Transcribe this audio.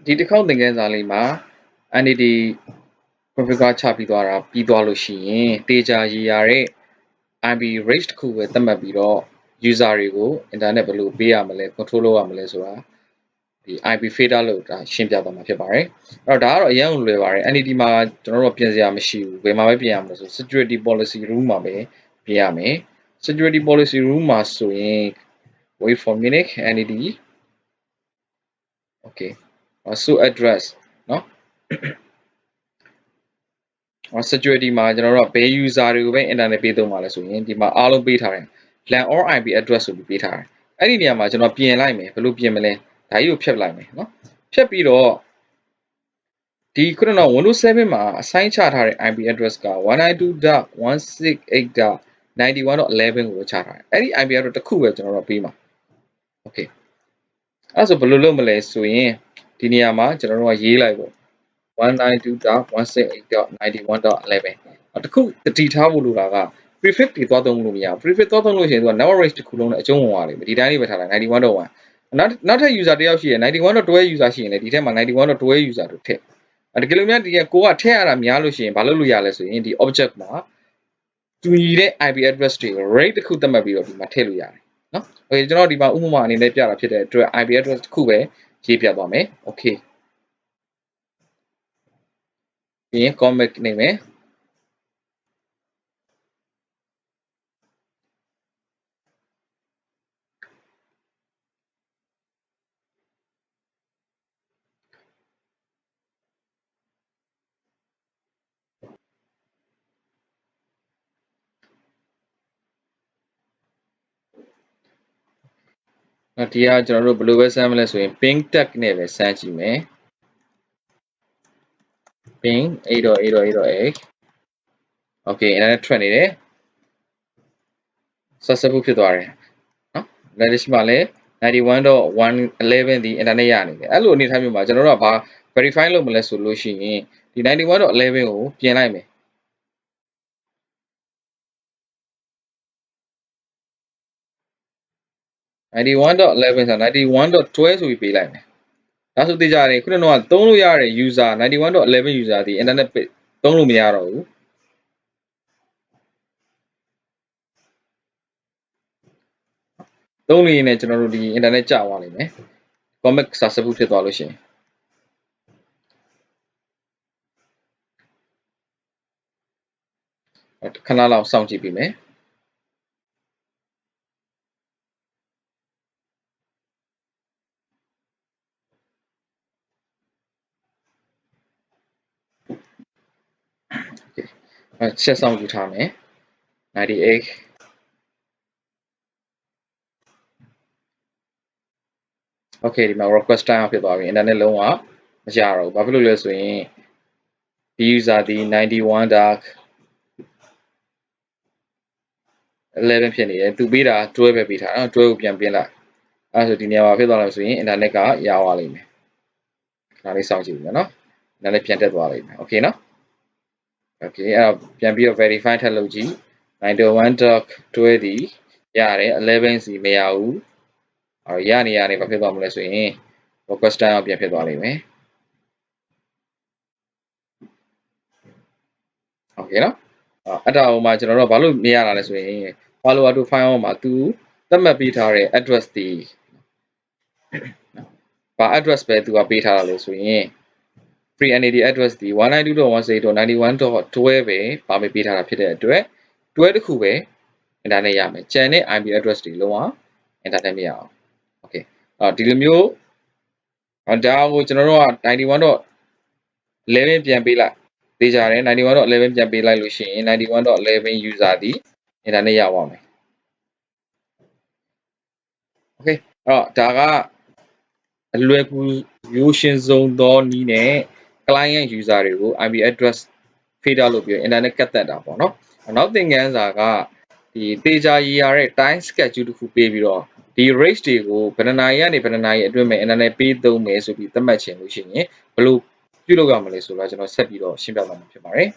ဒီတစ်ခေါက်သင်ခန်းစာလေးမှာ entity configure ချပြီးသွားတာပြီးသွားလို့ရှိရင်တေချာရည်ရတဲ့ IP range တစ်ခုပဲသတ်မှတ်ပြီးတော့ user တွေကို internet ဘယ်လိုပေးရမလဲ control လုပ်ရမလဲဆိုတာဒီ IP fader လို့ဒါရှင်းပြသွားမှာဖြစ်ပါတယ်အဲ့တော့ဒါကတော့အရင်ကလွယ်ပါတယ် entity မှာကျွန်တော်တို့ပြင်စရာမရှိဘူးဘယ်မှာပဲပြင်ရမလဲဆို security policy rule မှာပဲပြင်ရမယ် security policy rule မှာဆိုရင် wait for minute entity okay so address เนาะ security မှာကျွန်တော်တို့ကဘယ် user တွေကိုပဲ internet ပေးသုံးပါလဲဆိုရင်ဒီမှာအားလုံးပေးထားတယ် LAN or IP address ဆိုပြီးပေးထားတယ်အဲ့ဒီနေရာမှာကျွန်တော်ပြင်လိုက်မယ်ဘယ်လိုပြင်မလဲဒါကြီးကိုဖြတ်လိုက်မယ်เนาะဖြတ်ပြီးတော့ဒီခုနက Windows 7 မှာ assign ချထားတဲ့ IP address က 192.168.91.11 ကိုချထားတယ်အဲ့ဒီ IP address တစ်ခုပဲကျွန်တော်တို့ပေးမှာ okay အဲ့ဆိုဘယ်လိုလုပ်မလဲဆိုရင်ဒီနေရာမှာကျွန်တော်တို့ကရေးလိုက်ပေါ့ 192.168.91.11 တခုတည်ထားဖို့လိုတာက prefix တွေသွားသုံးလို့မရဘူး prefix သွားသုံးလို့ရှိရင်သူက network range တစ်ခုလုံးနဲ့အကျုံးဝင်သွားလိမ့်မယ်ဒီတိုင်းလေးပဲထားလိုက် 91.1 နောက်ထပ် user တယောက်ရှိရယ် 91.12 user ရှိရင်လည်းဒီထဲမှာ 91.12 user တို့ထည့်တကယ်လို့များဒီကိုကထည့်ရတာများလို့ရှိရင်ဘာလုပ်လို့ရလဲဆိုရင်ဒီ object မှာတူညီတဲ့ IP address တွေ rate တစ်ခုသတ်မှတ်ပြီးတော့ဒီမှာထည့်လို့ရတယ်နော် okay ကျွန်တော်ဒီမှာဥပမာအနေနဲ့ပြတာဖြစ်တဲ့အတွက် IP address တစ်ခုပဲရေးပြသွားမယ် okay ပြီးရင် comment နေမယ်ဒီကကျွန်တော်တို့ဘယ်လိုပဲစမ်းမလဲဆိုရင် ping tag နဲ့ပဲစမ်းကြည့်မယ် ping 8.8.8.8 okay အဲ့ဒါထွက်နေတယ် successful ဖြစ်သွားတယ်နော်လက်ရှိမှာလည်း 91.111 ဒီ internet ရနေတယ်အဲ့လိုအနေထားမျိုးမှာကျွန်တော်တို့ကဘာ verify လုပ်မလဲဆိုလို့ရှိရင်ဒီ 91.11 ကိုပြင်လိုက်မယ်91.11 ဆိုတာ 91.12 ဆိုပြီးပေးလိုက်မယ်ဒါဆိုသိကြတယ်ခုနကတော့သုံးလို့ရတဲ့ user 91.11 user ဒီ internet သုံးလို့မရတော့ဘူးသုံးလို့ရင်းနဲ့ကျွန်တော်တို့ဒီ internet ကျသွားလိမ့်မယ် commit successful ဖြစ်သွားလို့ရှိရင်ခဏလောက်စောင့်ကြည့်ပြီးမယ်ချက်ဆောင်ယူထားမယ်98 okay ဒီမှာ request time ဖြစ်သွားပြီ internet လုံးဝမရတော့ဘူးဘာဖြစ်လို့လဲဆိုရင်ဒီ user ဒီ 91.11 ဖြစ်နေတယ်သူပေးတာ12ပဲပေးထားနော်12ကိုပြန်ပြင်လိုက်အဲဆိုဒီနေရာမှာဖြစ်သွားလို့ဆိုရင် internet ကရသွားလိမ့်မယ်ဒါလေးစောင့်ကြည့်ပြီနော် internet ပြန်တက်သွားလိမ့်မယ် okay နော် okay အဲ့တော့ပြန်ပြီးတော့ verify ထပ်လုပ်ကြည့် 91.12 ဒီရတယ်11စီမရဘူးအော်ရနေဘာဖြစ်သွားမလဲဆိုရင် request time ပြန်ဖြစ်သွားလိမ့်မယ် okay နော်အဲ့ဒါဟိုမှာကျွန်တော်တို့ဘာလို့မရတာလဲဆိုရင် follow to file မှာသူသတ်မှတ်ပေးထားတဲ့ address ဒီဘာ address ပဲသူကပေးထားတာလဲဆိုရင် free entity address ဒီ 192.168.91.12 ပဲပါပေးထားတာဖြစ်တဲ့အတွက်12တစ်ခုပဲ internet ရမယ်ကျန်တဲ့ IP address တွေလုံးဝ internet မရအောင် okay ဒီလိုမျိုးဒါကိုကျွန်တော်တို့က 91.11 ပြန်ပေးလိုက်သိကြတယ် 91.11 ပြန်ပေးလိုက်လို့ရှိရင် 91.11 user ဒီ internet ရပါမယ် okay အဲ့တော့ဒါကအလွယ်ကူရိုးရှင်းဆုံးသောနည်းနဲ့ client user တွေကို IP address fader လုပ်ပြီး internet ကတ်သက်တာပေါ့နော်နောက်သင်ခန်းစာကဒီတေချာရည်ရတဲ့ time schedule တစ်ခုပေးပြီးတော့ဒီ rate တွေကိုဘယ်နှနာရီကနေဘယ်နှနာရီအတွင်းမှာ internet ပေးသုံးမယ်ဆိုပြီးသတ်မှတ်ခြင်းလို့ရှိရင်ဘယ်လိုပြုလုပ်ရမလဲဆိုတော့ကျွန်တော်ဆက်ပြီးတော့ရှင်းပြသွားမှာဖြစ်ပါတယ်